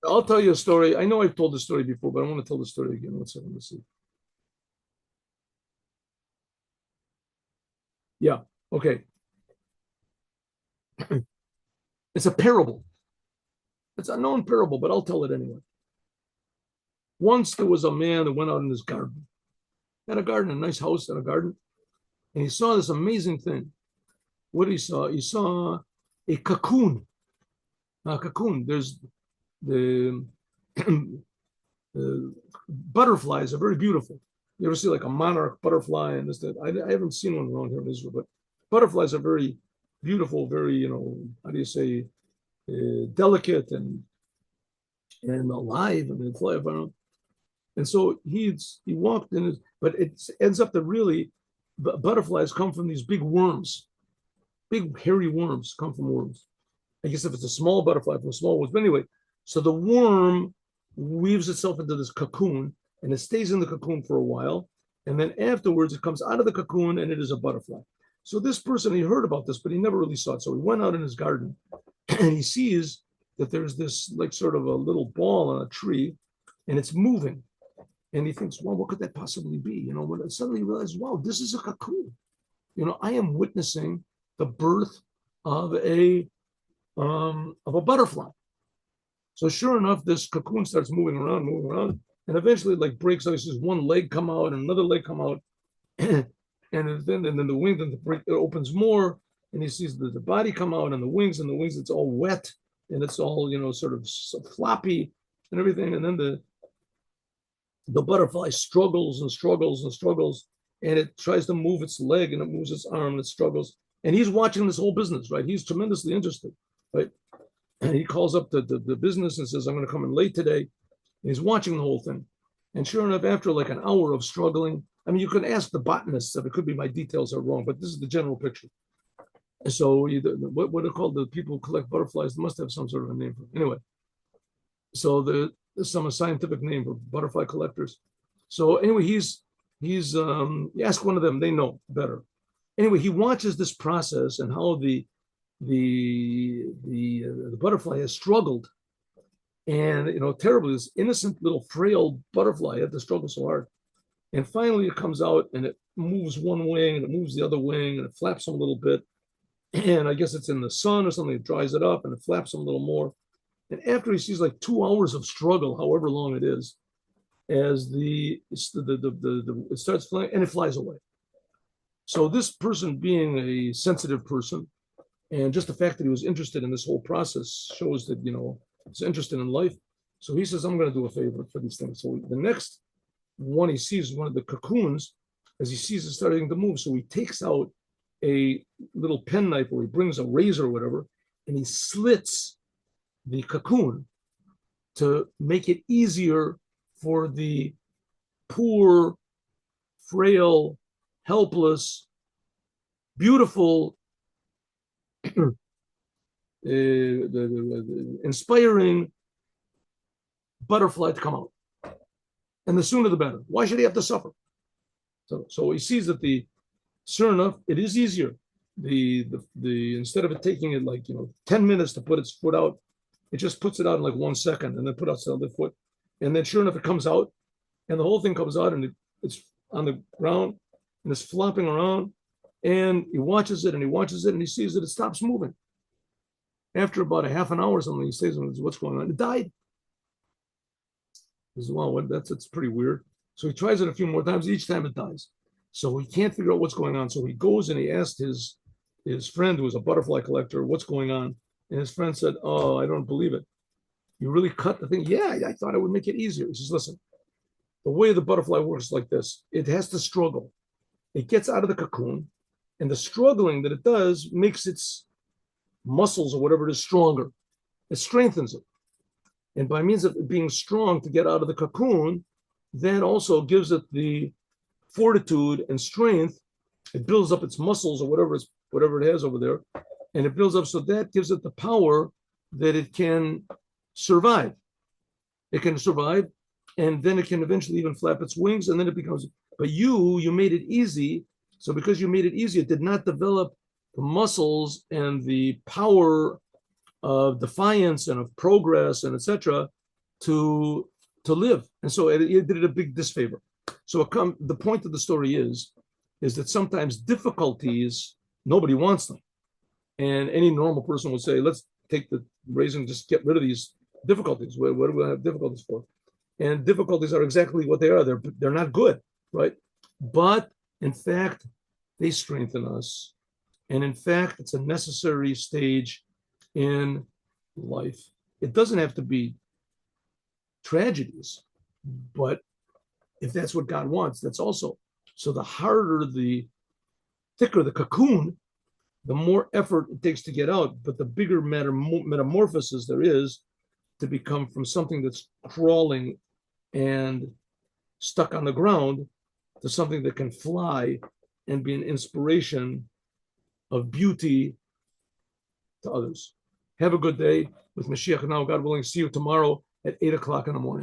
I'll tell you a story. I know I've told this story before, but I want to tell the story again. One second, let's see. Yeah, okay. It's a parable. It's a known parable, but I'll tell it anyway. Once there was a man that went out in his garden, had a garden, a nice house and a garden, and he saw this amazing thing. What he saw? He saw a cocoon. A cocoon. There's the butterflies are very beautiful. You ever see like a monarch butterfly and this that? I haven't seen one around here in Israel, but butterflies are very beautiful, very how do you say delicate and alive and they fly around. And so he walked in, but it ends up that really butterflies come from these big worms, big hairy worms come from worms. I guess if it's a small butterfly from small worms, but anyway, so the worm weaves itself into this cocoon and it stays in the cocoon for a while, and then afterwards it comes out of the cocoon and it is a butterfly. So this person, he heard about this, but he never really saw it. So he went out in his garden and he sees that there's this like sort of a little ball on a tree and it's moving. And he thinks, well, what could that possibly be? When suddenly he realizes, wow, this is a cocoon. I am witnessing the birth of a butterfly. So sure enough, this cocoon starts moving around, and eventually like breaks out. He sees one leg come out and another leg come out, and then the wing, then it opens more, and he sees the body come out and the wings it's all wet and it's all sort of floppy and everything, and then the butterfly struggles and struggles and struggles, and it tries to move its leg and it moves its arm and it struggles, and he's watching this whole business, right? He's tremendously interested, right? And he calls up the business and says, I'm going to come in late today. And he's watching the whole thing. And sure enough, after like an hour of struggling, I mean, you can ask the botanists if it could be my details are wrong, but this is the general picture. And so what are called the people who collect butterflies? They must have some sort of a name for it. Anyway, so there's some scientific name for butterfly collectors. So anyway, he's you ask one of them, they know better. Anyway, he watches this process and how the butterfly has struggled, and terribly, this innocent little frail butterfly had to struggle so hard, and finally it comes out and it moves one wing and it moves the other wing and it flaps them a little bit, and I guess it's in the sun or something, it dries it up and it flaps them a little more, and after he sees like 2 hours of struggle, however long it is, as it starts flying and it flies away. So this person, being a sensitive person, and just the fact that he was interested in this whole process shows that, he's interested in life. So he says, I'm going to do a favor for these things. So the next one he sees, one of the cocoons, as he sees it starting to move. So he takes out a little penknife, or he brings a razor or whatever, and he slits the cocoon to make it easier for the poor, frail, helpless, beautiful, the inspiring butterfly to come out. And the sooner the better. Why should he have to suffer? So he sees that sure enough, it is easier. The instead of it taking it like 10 minutes to put its foot out, it just puts it out in like 1 second and then put out the other foot. And then sure enough, it comes out and the whole thing comes out and it's on the ground and it's flopping around. And he watches it and he watches it and he sees that it stops moving. After about a half an hour or something, he says, what's going on? It died. He says, wow, it's pretty weird. So he tries it a few more times. Each time it dies. So he can't figure out what's going on. So he goes and he asked his friend, who was a butterfly collector, what's going on. And his friend said, oh, I don't believe it. You really cut the thing? Yeah, I thought it would make it easier. He says, listen, the way the butterfly works is like this. It has to struggle. It gets out of the cocoon, and the struggling that it does makes its muscles or whatever it is stronger. It strengthens it. And by means of it being strong to get out of the cocoon, that also gives it the fortitude and strength. It builds up its muscles or whatever it has over there, and it builds up, so that gives it the power that it can survive. It can survive, and then it can eventually even flap its wings, and then it becomes. But you made it easy. So because you made it easy, it did not develop the muscles and the power of defiance and of progress and etc. to live. And so it did it a big disfavor. So the point of the story is that sometimes difficulties, nobody wants them. And any normal person would say, let's take the raising, just get rid of these difficulties. What do we have difficulties for? And difficulties are exactly what they are. They're not good, right? But in fact, they strengthen us. And in fact, it's a necessary stage in life. It doesn't have to be tragedies, but if that's what God wants, that's also. So the harder, the thicker the cocoon, the more effort it takes to get out, but the bigger metamorphosis there is to become from something that's crawling and stuck on the ground to something that can fly and be an inspiration of beauty to others. Have a good day with Mashiach now, God willing. See you tomorrow at 8 o'clock in the morning.